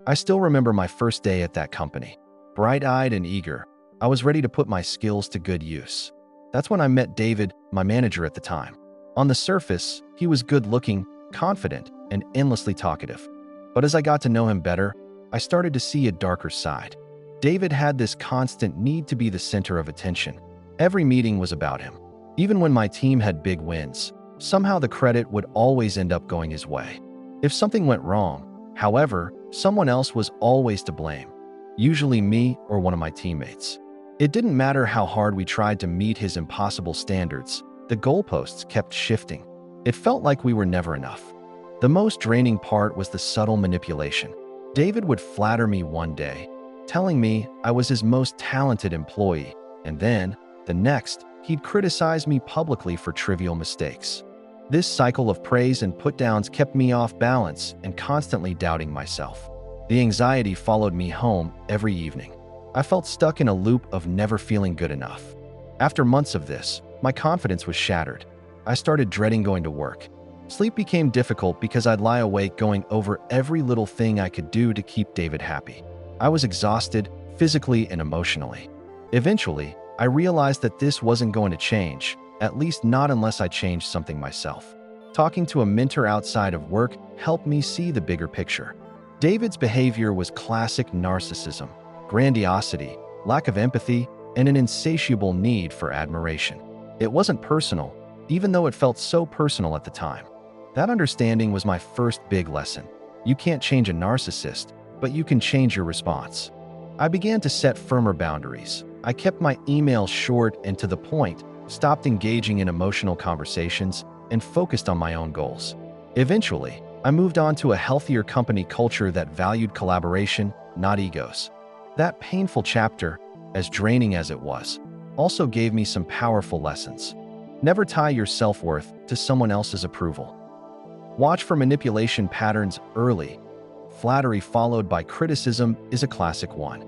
I still remember my first day at that company. Bright-eyed and eager, I was ready to put my skills to good use. That's when I met David, my manager at the time. On the surface, he was good-looking, confident, and endlessly talkative. But as I got to know him better, I started to see a darker side. David had this constant need to be the center of attention. Every meeting was about him. Even when my team had big wins, somehow the credit would always end up going his way. If something went wrong, however, someone else was always to blame, usually me or one of my teammates. It didn't matter how hard we tried to meet his impossible standards, the goalposts kept shifting. It felt like we were never enough. The most draining part was the subtle manipulation. David would flatter me one day, telling me I was his most talented employee, and then, the next, he'd criticize me publicly for trivial mistakes. This cycle of praise and put-downs kept me off balance and constantly doubting myself. The anxiety followed me home every evening. I felt stuck in a loop of never feeling good enough. After months of this, my confidence was shattered. I started dreading going to work. Sleep became difficult because I'd lie awake going over every little thing I could do to keep David happy. I was exhausted, physically and emotionally. Eventually, I realized that this wasn't going to change, at least not unless I changed something myself. Talking to a mentor outside of work helped me see the bigger picture. David's behavior was classic narcissism, grandiosity, lack of empathy, and an insatiable need for admiration. It wasn't personal, even though it felt so personal at the time. That understanding was my first big lesson. You can't change a narcissist, but you can change your response. I began to set firmer boundaries. I kept my emails short and to the point, stopped engaging in emotional conversations, and focused on my own goals. Eventually, I moved on to a healthier company culture that valued collaboration, not egos. That painful chapter, as draining as it was, also gave me some powerful lessons. Never tie your self-worth to someone else's approval. Watch for manipulation patterns early. Flattery followed by criticism is a classic one.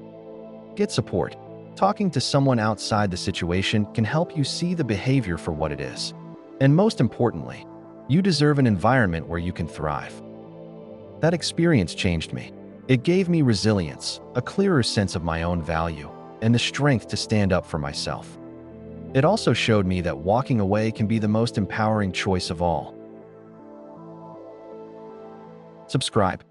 Get support. Talking to someone outside the situation can help you see the behavior for what it is. And most importantly, you deserve an environment where you can thrive. That experience changed me. It gave me resilience, a clearer sense of my own value, and the strength to stand up for myself. It also showed me that walking away can be the most empowering choice of all. Subscribe.